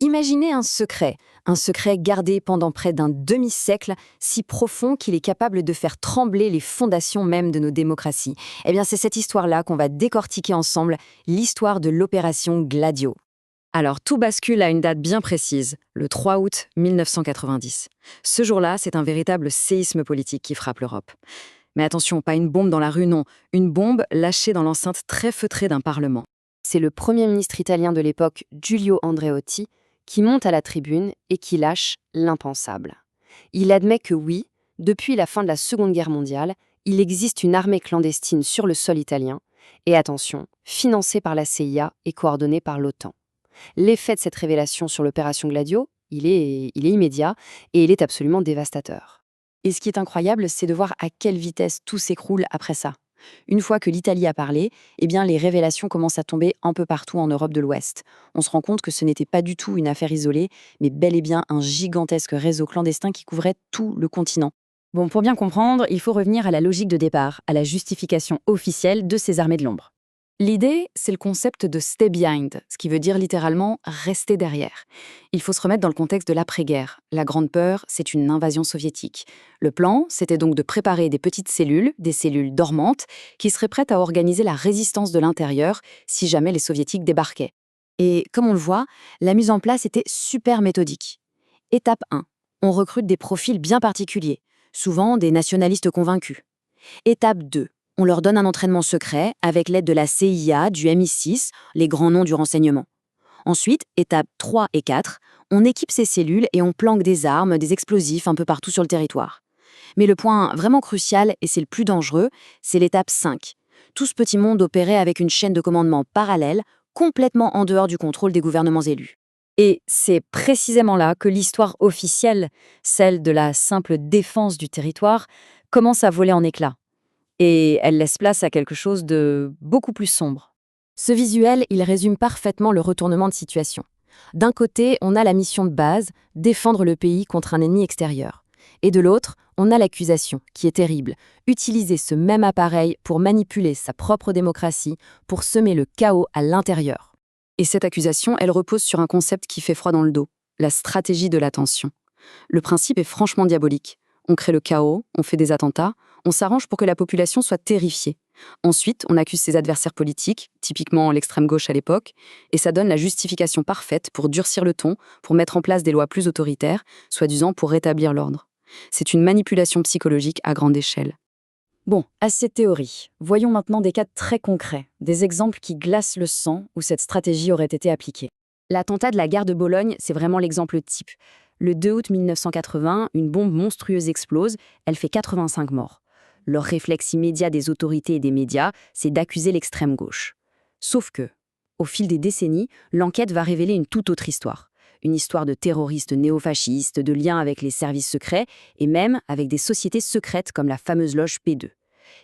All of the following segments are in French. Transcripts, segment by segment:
Imaginez un secret gardé pendant près d'un demi-siècle, si profond qu'il est capable de faire trembler les fondations même de nos démocraties. Eh bien, c'est cette histoire-là qu'on va décortiquer ensemble, l'histoire de l'opération Gladio. Alors, tout bascule à une date bien précise, le 3 août 1990. Ce jour-là, c'est un véritable séisme politique qui frappe l'Europe. Mais attention, pas une bombe dans la rue, non. Une bombe lâchée dans l'enceinte très feutrée d'un parlement. C'est le Premier ministre italien de l'époque, Giulio Andreotti, qui monte à la tribune et qui lâche l'impensable. Il admet que oui, depuis la fin de la Seconde Guerre mondiale, il existe une armée clandestine sur le sol italien, et attention, financée par la CIA et coordonnée par l'OTAN. L'effet de cette révélation sur l'opération Gladio, il est immédiat et il est absolument dévastateur. Et ce qui est incroyable, c'est de voir à quelle vitesse tout s'écroule après ça. Une fois que l'Italie a parlé, eh bien les révélations commencent à tomber un peu partout en Europe de l'Ouest. On se rend compte que ce n'était pas du tout une affaire isolée, mais bel et bien un gigantesque réseau clandestin qui couvrait tout le continent. Bon, pour bien comprendre, il faut revenir à la logique de départ, à la justification officielle de ces armées de l'ombre. L'idée, c'est le concept de stay behind, ce qui veut dire littéralement rester derrière. Il faut se remettre dans le contexte de l'après-guerre. La Grande Peur, c'est une invasion soviétique. Le plan, c'était donc de préparer des petites cellules, des cellules dormantes, qui seraient prêtes à organiser la résistance de l'intérieur si jamais les soviétiques débarquaient. Et comme on le voit, la mise en place était super méthodique. Étape 1. On recrute des profils bien particuliers, souvent des nationalistes convaincus. Étape 2. On leur donne un entraînement secret avec l'aide de la CIA, du MI6, les grands noms du renseignement. Ensuite, étapes 3 et 4, on équipe ces cellules et on planque des armes, des explosifs un peu partout sur le territoire. Mais le point vraiment crucial, et c'est le plus dangereux, c'est l'étape 5. Tout ce petit monde opérait avec une chaîne de commandement parallèle, complètement en dehors du contrôle des gouvernements élus. Et c'est précisément là que l'histoire officielle, celle de la simple défense du territoire, commence à voler en éclats. Et elle laisse place à quelque chose de beaucoup plus sombre. Ce visuel, il résume parfaitement le retournement de situation. D'un côté, on a la mission de base, défendre le pays contre un ennemi extérieur. Et de l'autre, on a l'accusation, qui est terrible, utiliser ce même appareil pour manipuler sa propre démocratie, pour semer le chaos à l'intérieur. Et cette accusation, elle repose sur un concept qui fait froid dans le dos, la stratégie de l'attention. Le principe est franchement diabolique. On crée le chaos, on fait des attentats, on s'arrange pour que la population soit terrifiée. Ensuite, on accuse ses adversaires politiques, typiquement l'extrême gauche à l'époque, et ça donne la justification parfaite pour durcir le ton, pour mettre en place des lois plus autoritaires, soi-disant pour rétablir l'ordre. C'est une manipulation psychologique à grande échelle. Bon, assez de théorie. Voyons maintenant des cas très concrets, des exemples qui glacent le sang où cette stratégie aurait été appliquée. L'attentat de la gare de Bologne, c'est vraiment l'exemple type. Le 2 août 1980, une bombe monstrueuse explose, elle fait 85 morts. Leur réflexe immédiat des autorités et des médias, c'est d'accuser l'extrême gauche. Sauf que, au fil des décennies, l'enquête va révéler une toute autre histoire. Une histoire de terroristes néofascistes, de liens avec les services secrets et même avec des sociétés secrètes comme la fameuse loge P2.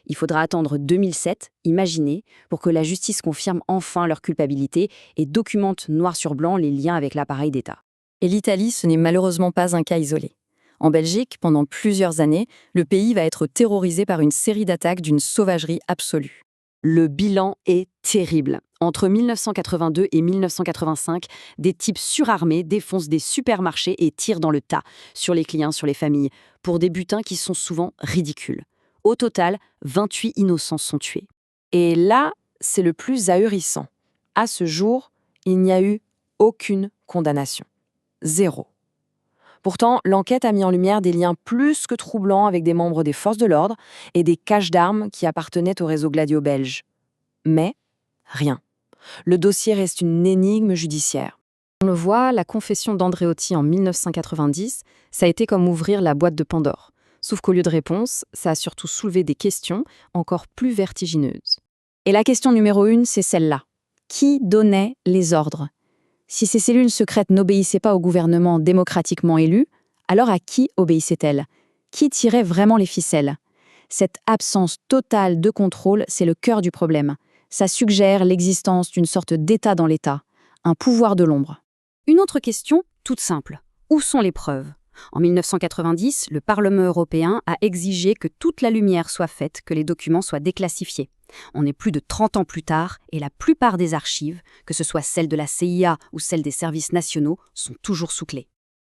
Il faudra attendre 2007, imaginez, pour que la justice confirme enfin leur culpabilité et documente noir sur blanc les liens avec l'appareil d'État. Et l'Italie, ce n'est malheureusement pas un cas isolé. En Belgique, pendant plusieurs années, le pays va être terrorisé par une série d'attaques d'une sauvagerie absolue. Le bilan est terrible. Entre 1982 et 1985, des types surarmés défoncent des supermarchés et tirent dans le tas, sur les clients, sur les familles, pour des butins qui sont souvent ridicules. Au total, 28 innocents sont tués. Et là, c'est le plus ahurissant. À ce jour, il n'y a eu aucune condamnation. 0. Pourtant, l'enquête a mis en lumière des liens plus que troublants avec des membres des forces de l'ordre et des caches d'armes qui appartenaient au réseau Gladio belge. Mais rien. Le dossier reste une énigme judiciaire. On le voit, la confession d'Andreotti en 1990, ça a été comme ouvrir la boîte de Pandore. Sauf qu'au lieu de réponse, ça a surtout soulevé des questions encore plus vertigineuses. Et la question numéro 1, c'est celle-là. Qui donnait les ordres ? Si ces cellules secrètes n'obéissaient pas au gouvernement démocratiquement élu, alors à qui obéissaient-elles ? Qui tirait vraiment les ficelles ? Cette absence totale de contrôle, c'est le cœur du problème. Ça suggère l'existence d'une sorte d'État dans l'État, un pouvoir de l'ombre. Une autre question, toute simple. Où sont les preuves ? En 1990, le Parlement européen a exigé que toute la lumière soit faite, que les documents soient déclassifiés. On est plus de 30 ans plus tard et la plupart des archives, que ce soit celles de la CIA ou celles des services nationaux, sont toujours sous clé.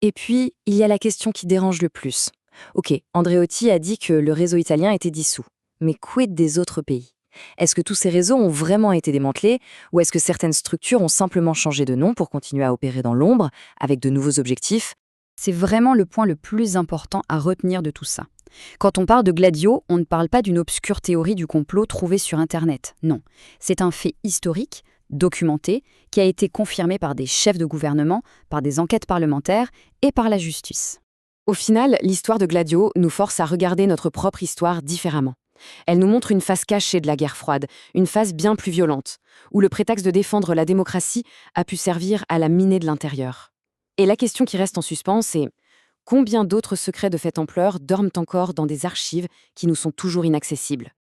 Et puis, il y a la question qui dérange le plus. Ok, Andreotti a dit que le réseau italien était dissous. Mais quid des autres pays? Est-ce que tous ces réseaux ont vraiment été démantelés ou est-ce que certaines structures ont simplement changé de nom pour continuer à opérer dans l'ombre avec de nouveaux objectifs? C'est vraiment le point le plus important à retenir de tout ça. Quand on parle de Gladio, on ne parle pas d'une obscure théorie du complot trouvée sur Internet. Non, c'est un fait historique, documenté, qui a été confirmé par des chefs de gouvernement, par des enquêtes parlementaires et par la justice. Au final, l'histoire de Gladio nous force à regarder notre propre histoire différemment. Elle nous montre une face cachée de la guerre froide, une face bien plus violente, où le prétexte de défendre la démocratie a pu servir à la miner de l'intérieur. Et la question qui reste en suspens, c'est combien d'autres secrets de cette ampleur dorment encore dans des archives qui nous sont toujours inaccessibles?